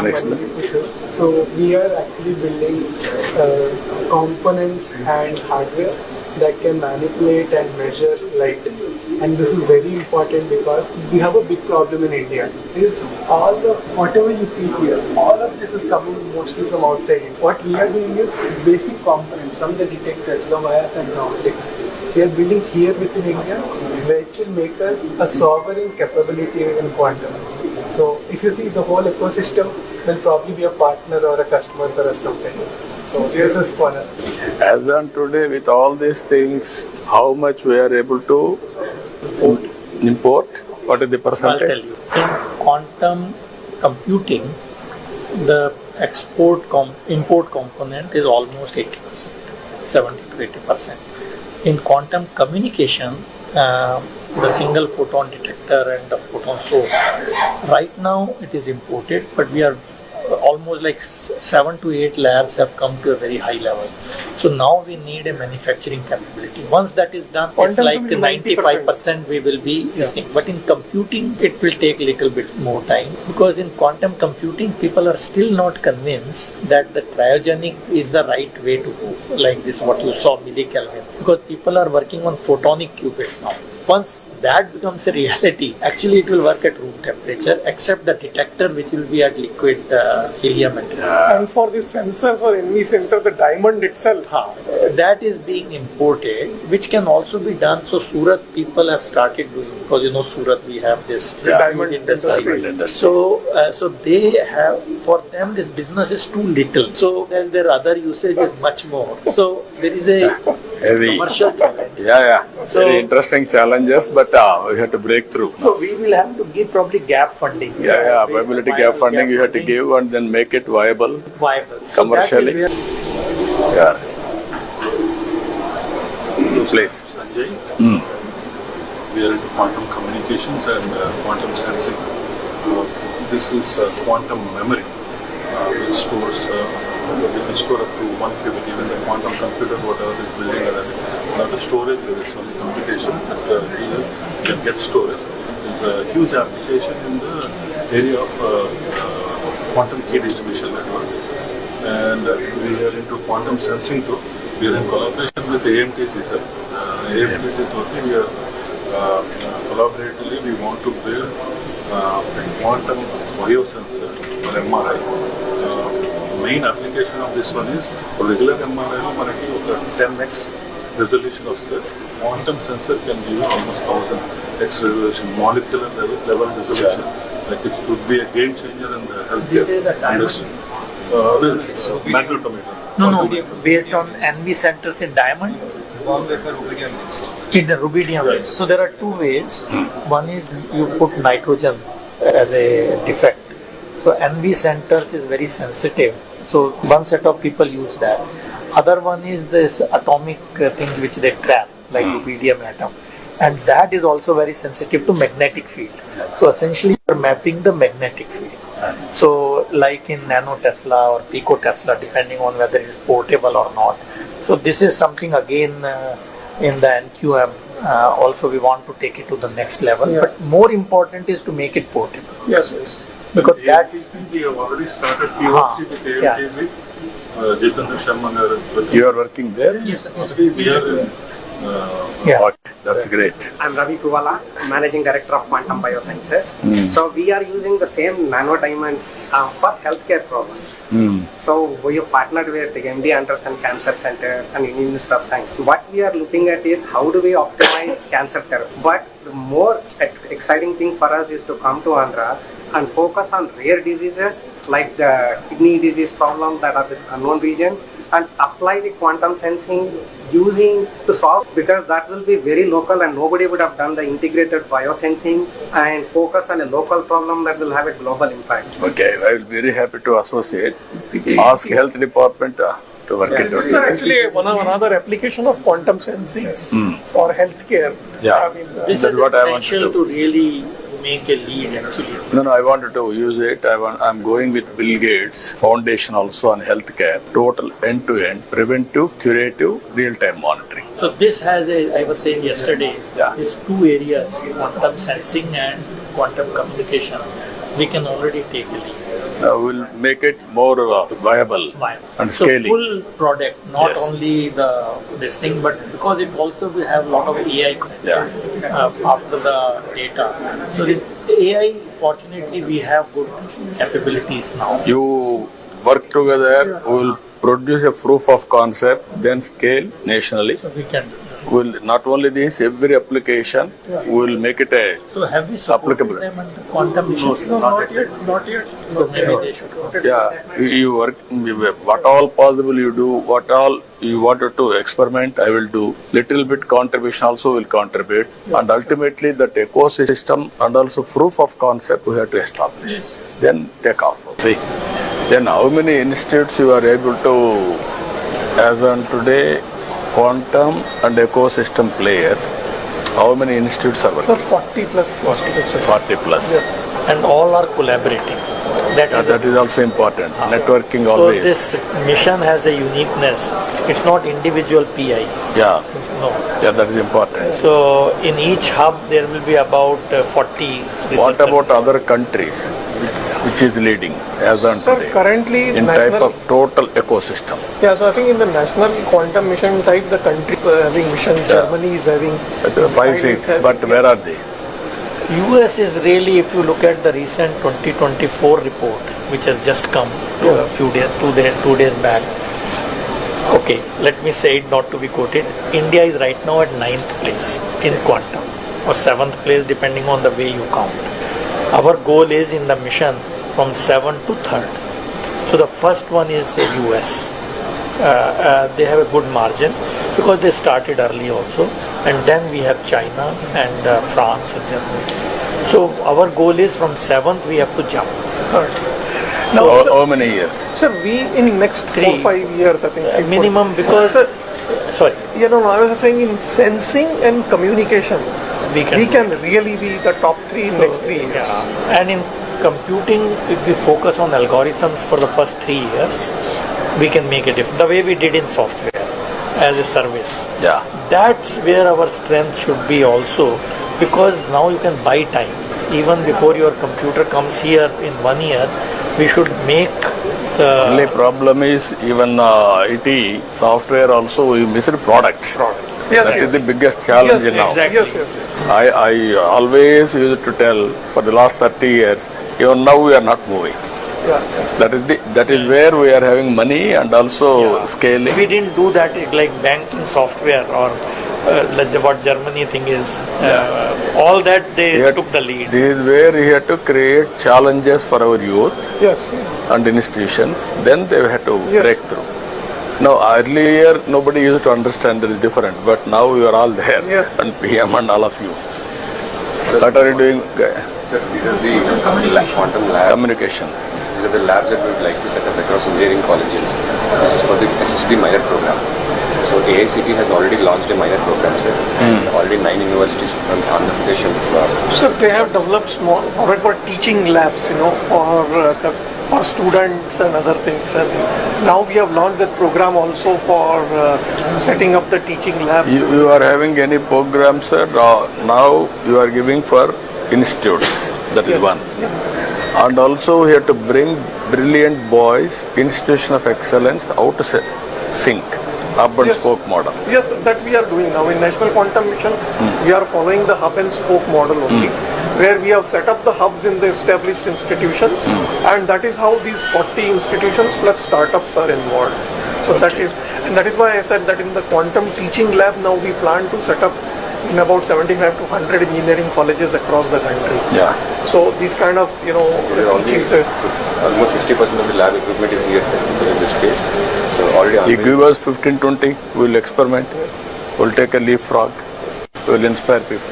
can explain? So we are actually building components and hardware that can manipulate and measure light. And this is very important because we have a big problem in India. Is whatever you see here, all of this is coming mostly from outside. What we are doing is basic components from the detectors, the wires and the optics. We are building here within India, which will make us a sovereign capability in quantum. So if you see, the whole ecosystem will probably be a partner or a customer for us sometime. So this is cornerstone. As on today, with all these things, how much we are able to import? What is the percentage? I'll tell you. In quantum computing, the import component is almost 80%, 70 to 80%. In quantum communication, the single photon detector and the photon source, right now it is imported, but we are almost like 7 to 8 labs have come to a very high level. So now we need a manufacturing capability. Once that is done, it's like 95% we will be using. But in computing, it will take a little bit more time, because in quantum computing, people are still not convinced that the cryogenic is the right way to go, like this what you saw millikelvin, because people are working on photonic qubits now. Once that becomes a reality, actually it will work at room temperature, except the detector which will be at liquid helium. And for the sensors or NV center, the diamond itself, that is being imported, which can also be done. So Surat people have started doing, because you know Surat we have this diamond industry. So they have, for them this business is too little. So their other usage is much more. So there is a commercial challenge. So, very interesting challenges, but we have to break through. So we will have to give probably gap funding. Viability gap funding you have to give and then make it viable. Commercially. So Please. Sanjay, we are into quantum communications and quantum sensing. This is quantum memory, which stores, we can store up to 1 qubit, even the quantum computer, whatever is building, not the storage, there is only computation, but you can get storage. There is a huge application in the area of quantum key distribution network. And we are into quantum sensing too. We are in collaboration with AMTC, sir. AMTC Turkey, we are collaboratively, we want to build a quantum biosensor or MRI. Main application of this one is for regular MRI, 10x resolution of the quantum sensor can give you almost 1000x resolution, molecular level resolution. Like it would be a game changer in the healthcare industry. Magnetometer. No, based on NV centers in diamond? In the rubidium. So there are two ways. One is you put nitrogen as a defect. So NV centers is very sensitive. So one set of people use that. Other one is this atomic thing which they trap, like rubidium atom. And that is also very sensitive to magnetic field. So essentially you're mapping the magnetic field. So like in nanotesla or picotesla, depending on whether it is portable or not. So this is something again in the NQM, also we want to take it to the next level. But more important is to make it portable. Yes. Because that's... We have already started POC with AMTC. Jitendra Sharma. You are working there? Yes. We are in That's great. I'm Ravi Kuvala, Managing Director of Quantum Biosciences. So we are using the same nano diamonds for healthcare problems. So we have partnered with the MD Anderson Cancer Center and Indian Institute of Science. What we are looking at is how do we optimize cancer therapy. But the more exciting thing for us is to come to Andhra and focus on rare diseases like the kidney disease problem that are the unknown region, and apply the quantum sensing using to solve, because that will be very local and nobody would have done the integrated biosensing and focus on a local problem that will have a global impact. Okay, I will be very happy to associate. Ask health department to work it out. Actually, another application of quantum sensing for healthcare. This is the potential to really make a lead actually. No, I wanted to use it. I'm going with Bill Gates Foundation also on healthcare, total end-to-end, preventive, curative, real-time monitoring. So this has I was saying yesterday, these two areas, quantum sensing and quantum communication, we can already take a lead. will make it more viable and So scaling. full product, not Yes. only this thing, but because it also will have a lot of AI after the data. So this AI, fortunately, we have good capabilities now. You work together, we will produce a proof of concept, then scale nationally. So we can. Will not only this, every application we will make it a So have we supported applicable. them under quantum issues? No, not yet, not yet. So maybe they should. you work what all possible you do, what all you wanted to experiment, I will do. Little bit contribution also will contribute, and ultimately that ecosystem and also proof of concept we have to establish. Then take off. See, then how many institutes you are able to, as on today, quantum and ecosystem players, how many institutes are Sir, working? 40 plus. 40 plus. Yes. And all are collaborating. That is also important. Networking So always. this mission has a uniqueness. It's not individual PI. Yeah, No. that is important. So in each hub there will be about 40 researchers. What about other countries which is leading as on Sir, today currently in type national. of total ecosystem? Yeah, so I think in the national quantum mission type, the countries are having mission. Germany is having. 5, 6, but where are they? US is really, if you look at the recent 2024 report, which has just come a few days, 2 days back. Okay, let me say it not to be quoted. India is right now at 9th place in quantum, or 7th place depending on the way you count. Our goal is in the mission from 7th to 3rd. So the first one is US. They have a good margin because they started early also, and then we have China and France and Germany. So our goal is from 7th we have to jump. Third. So Now, sir, how many years? sir, we in next 4 3. 5 years, I think. 3, Minimum 4. because, Sir, sorry, I was saying in sensing and communication, we we can really be the top 3 in next 3 years. Yeah. And in computing, if we focus on algorithms for the first 3 years, we can make a difference. The way we did in software as a service. Yeah. That's where our strength should be also, because now you can buy time. Even before your computer comes here in 1 year, we should make the... Only problem is even IT software also we miss products. Yes, That yes. is the biggest challenge now. exactly. Yes. I always used to tell for the last 30 years, even now we are not moving. Yeah. That is where we are having money and also scaling. We didn't do that like banking software or like what Germany thing is. All that they took the lead. This is where we have to create challenges for our youth Yes. and institutions. Then they have to Yes. break through. Now earlier nobody used to understand it is different, but now we are all there. Yes. And PM and all of you. What are you doing? Sir, these are the quantum labs. Communication. These are the labs that we would like to set up across engineering colleges. This is for the SSD minor program. So AICT has already launched a minor program, sir. Already 9 universities from Andhra Pradesh and So they have developed small, what called teaching labs, for students and other things. And now we have launched that program also for setting up the teaching labs. You are having any programs, sir? Now you are giving for institutes. That is one. And also we have to bring brilliant boys, institution of excellence, out to sync, hub and Yes. spoke model. Yes, that we are doing now. In National Quantum Mission, we are following the hub and spoke model only, where we have set up the hubs in the established institutions, and that is how these 40 institutions plus startups are involved. So that is why I said that in the quantum teaching lab now we plan to set up in about 75 to 100 engineering colleges across the country. Yeah. So these kind of, these are only almost 60% of the lab equipment is here, sir, in this space. So already You unveiled. give us 15, 20, we will experiment. We will take a leapfrog. We will inspire people.